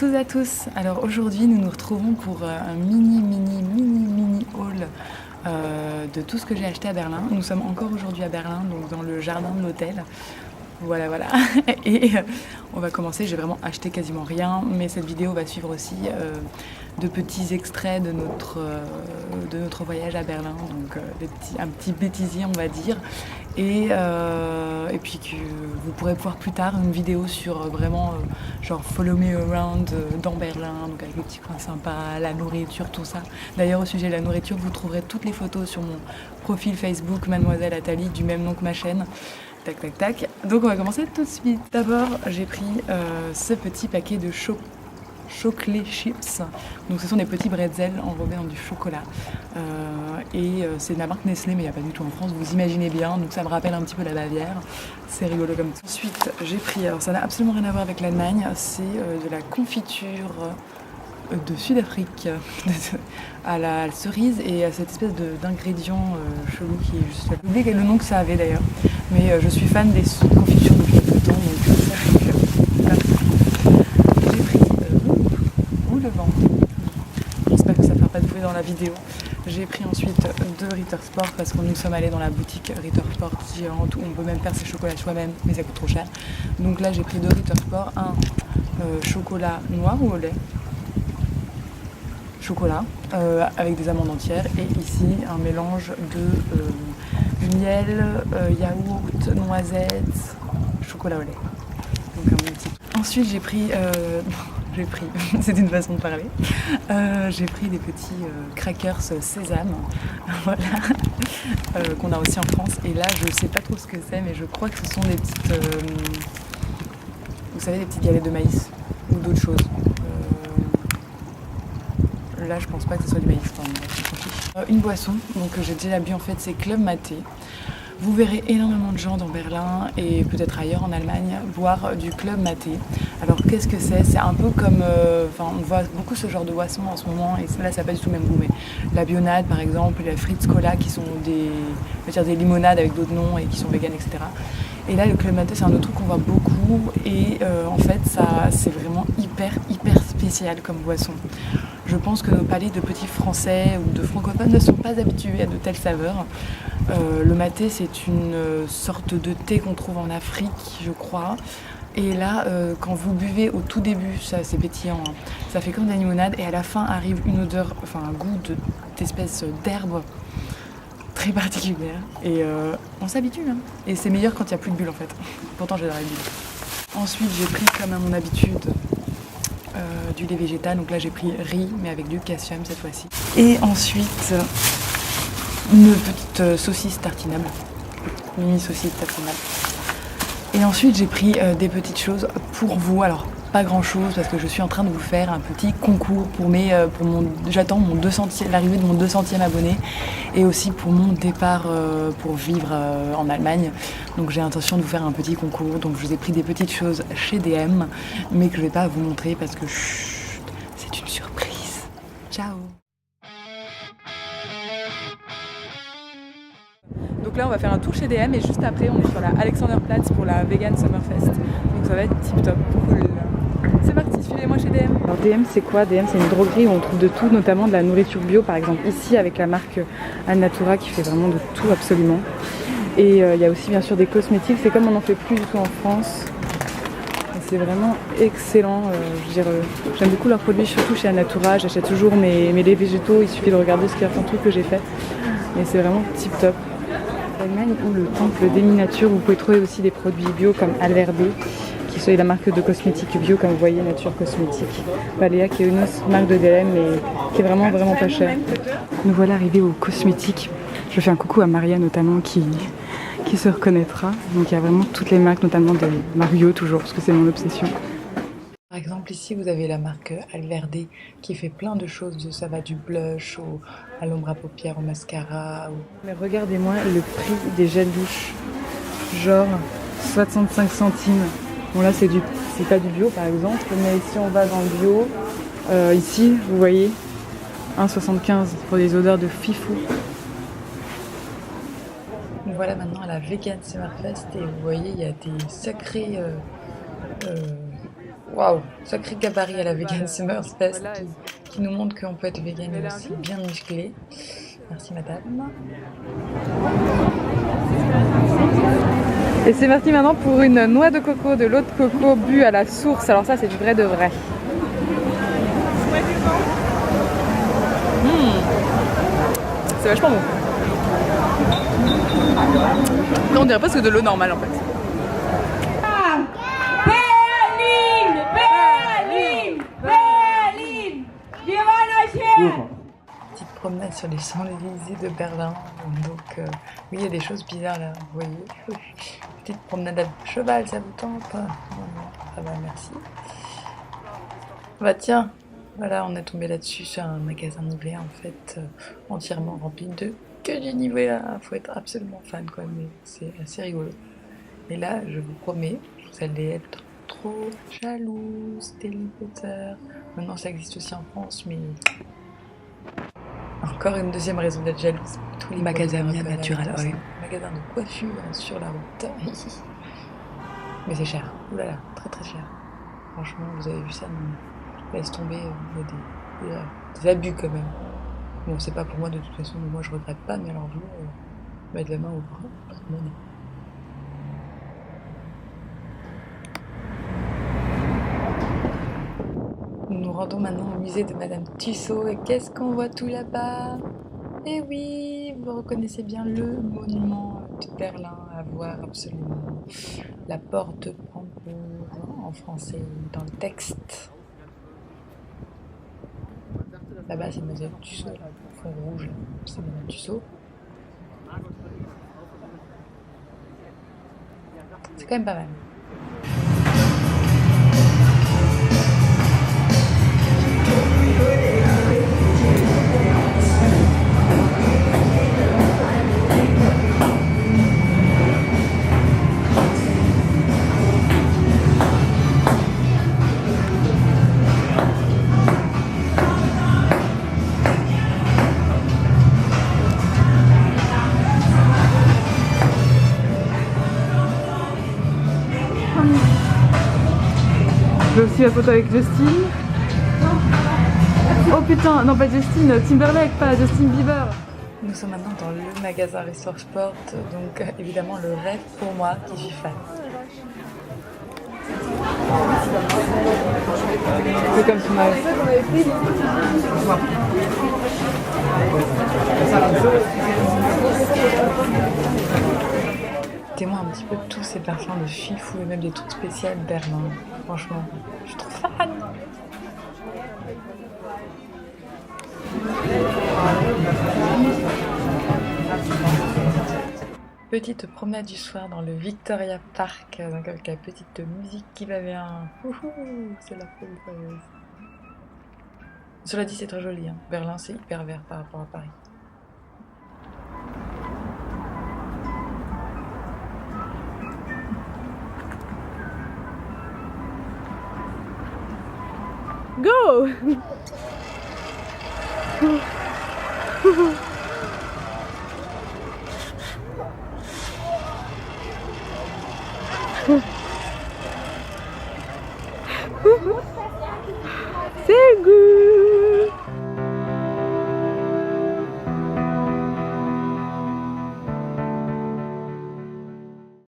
toutes et à tous. Alors aujourd'hui nous nous retrouvons pour un mini haul de tout ce que j'ai acheté à Berlin. Nous sommes encore aujourd'hui à Berlin, donc dans le jardin de l'hôtel. Voilà. Et on va commencer, j'ai vraiment acheté quasiment rien, mais cette vidéo va suivre aussi de petits extraits de notre voyage à Berlin, donc un petit bêtisier on va dire. Et puis que vous pourrez voir plus tard une vidéo sur vraiment genre follow me around dans Berlin, donc avec les petits coins sympas, la nourriture, tout ça. D'ailleurs au sujet de la nourriture, vous trouverez toutes les photos sur mon profil Facebook Mademoiselle Athalie, du même nom que ma chaîne. Tac. Donc on va commencer tout de suite. D'abord j'ai pris ce petit paquet de chocolate chips. Donc ce sont des petits bretzels enrobés dans du chocolat. C'est de la marque Nestlé, mais il n'y a pas du tout en France, vous imaginez bien. Donc ça me rappelle un petit peu la Bavière. C'est rigolo comme ça. Ensuite j'ai pris, alors ça n'a absolument rien à voir avec l'Allemagne, c'est de la confiture de Sud-Afrique à la cerise et à cette espèce d'ingrédient chelou qui est juste là. J'ai oublié le nom que ça avait d'ailleurs, mais je suis fan des confitures depuis quelques temps, donc ça j'ai pris le vent. J'espère que ça ne fera pas de bruit dans la vidéo. J'ai pris ensuite deux Ritter Sport parce que nous sommes allés dans la boutique Ritter Sport géante où on peut même faire ses chocolats soi-même, mais ça coûte trop cher. Donc là j'ai pris deux Ritter Sport, un chocolat noir ou au lait, chocolat avec des amandes entières, et ici un mélange de miel, yaourt, noisettes, chocolat au lait. Donc un bon petit. Ensuite j'ai pris c'est une façon de parler, j'ai pris des petits crackers sésame, voilà, qu'on a aussi en France, et là je sais pas trop ce que c'est, mais je crois que ce sont des petites vous savez, des petites galettes de maïs ou d'autres choses. Là je pense pas que ce soit du maïs, une boisson, donc j'ai déjà bu en fait, c'est Club Maté. Vous verrez énormément de gens dans Berlin et peut-être ailleurs en Allemagne boire du Club Maté. Alors qu'est-ce que c'est? C'est un peu comme, on voit beaucoup ce genre de boisson en ce moment, et là ça n'a pas du tout le même goût, mais la Bionade par exemple, la Fritz Cola qui sont des limonades avec d'autres noms et qui sont véganes, etc. Et là le Club Maté c'est un autre truc qu'on voit beaucoup, et en fait ça c'est vraiment hyper spécial comme boisson. Je pense que nos palais de petits français ou de francophones ne sont pas habitués à de telles saveurs. Le maté c'est une sorte de thé qu'on trouve en Afrique, je crois. Et là, quand vous buvez au tout début, ça c'est pétillant, hein, ça fait comme de la limonade, et à la fin arrive une odeur, un goût d'espèce d'herbe très particulière. Et on s'habitue, hein. Et c'est meilleur quand il n'y a plus de bulles en fait. Pourtant j'adore les bulles. Ensuite j'ai pris comme à mon habitude du lait végétal, donc là j'ai pris riz mais avec du calcium cette fois-ci. Et ensuite une petite saucisse tartinable, mini saucisse tartinable. Et ensuite j'ai pris des petites choses pour vous, alors pas grand chose parce que je suis en train de vous faire un petit concours j'attends l'arrivée de mon 200e abonné, et aussi pour mon départ pour vivre en Allemagne. Donc j'ai l'intention de vous faire un petit concours, donc je vous ai pris des petites choses chez DM mais que je vais pas vous montrer parce que chut, c'est une surprise. Ciao. Donc là on va faire un tour chez DM et juste après on est sur la Alexanderplatz pour la Vegan Summerfest. Donc ça va être tip top, cool. C'est parti, suivez-moi chez DM. Alors DM c'est quoi? DM c'est une droguerie où on trouve de tout, notamment de la nourriture bio par exemple. Ici avec la marque Alnatura qui fait vraiment de tout absolument. Et il y a aussi bien sûr des cosmétiques, c'est comme on n'en fait plus du tout en France. C'est vraiment excellent, j'aime beaucoup leurs produits, surtout chez Alnatura. J'achète toujours mes laits végétaux, il suffit de regarder ce qu'il y a plein de trucs que j'ai fait. Mais c'est vraiment tip top. Allemagne ou le temple des miniatures, vous pouvez trouver aussi des produits bio comme Alverde, qui sont la marque de cosmétiques bio comme vous voyez, Nature Cosmétique. Balea qui est une autre marque de DM mais qui est vraiment pas chère. Nous voilà arrivés aux cosmétiques. Je fais un coucou à Maria notamment qui se reconnaîtra. Donc il y a vraiment toutes les marques, notamment de Mario toujours parce que c'est mon obsession. Par exemple ici vous avez la marque Alverde qui fait plein de choses, ça va du blush à l'ombre à paupières, au mascara. Mais regardez-moi le prix des gels douche, genre 65 centimes. Bon là c'est pas du bio par exemple, mais si on va dans le bio, ici vous voyez 1,75 pour des odeurs de fifou. Nous voilà maintenant à la Vegan Summerfest et vous voyez il y a des sacrés Waouh, sacré gabarit à la Vegan Summer Fest qui nous montre qu'on peut être vegan et aussi bien musclé. Merci madame. Et c'est parti maintenant pour une noix de coco, de l'eau de coco bu à la source. Alors ça c'est du vrai de vrai. C'est vachement bon. Non, on dirait presque de l'eau normale en fait. Petite promenade sur les Champs-Élysées de Berlin. Donc oui, il y a des choses bizarres là, vous voyez. Petite promenade à cheval, ça vous tente? Non, ça va, merci. Bah tiens, voilà, on est tombé là-dessus sur un magasin Nivea en fait, entièrement rempli de que du Nivea. Faut être absolument fan quoi, mais c'est assez rigolo. Et là, je vous promets, vous allez être trop jalouse d'Harry Potter. Maintenant, ça existe aussi en France, mais encore une deuxième raison d'être jalouse. Tous les magasins Natural Oil. Magasins de coiffure sur la route. Mais c'est cher. Oulala, très très cher. Franchement, vous avez vu ça, mais laisse tomber, il y a des abus quand même. Bon, c'est pas pour moi de toute façon, mais moi je regrette pas, mais alors vous, mettre la main au bras, non. Nous nous rendons maintenant au musée de Madame Tussaud et qu'est-ce qu'on voit tout là-bas? Eh oui, vous reconnaissez bien le monument de Berlin à voir absolument. La porte de Brandebourg en français dans le texte. Là-bas c'est Madame Tussaud, là, au fond rouge, là. C'est Madame Tussaud. C'est quand même pas mal. J'ai aussi la photo avec Justin. Oh putain, non pas Justin, Timberlake, pas Justin Bieber. Nous sommes maintenant dans le magasin Restore Sport, donc évidemment le rêve pour moi qui suis fan. C'est comme son âge. Témoin un petit peu de tous ces parfums de fifou et même des trucs spéciaux de Berlin. Franchement, je suis trop fan. Petite promenade du soir dans le Victoria Park, donc avec la petite musique qui va bien. C'est la folie furieuse. Cela dit, c'est très joli. Hein. Berlin, c'est hyper vert par rapport à Paris. Go!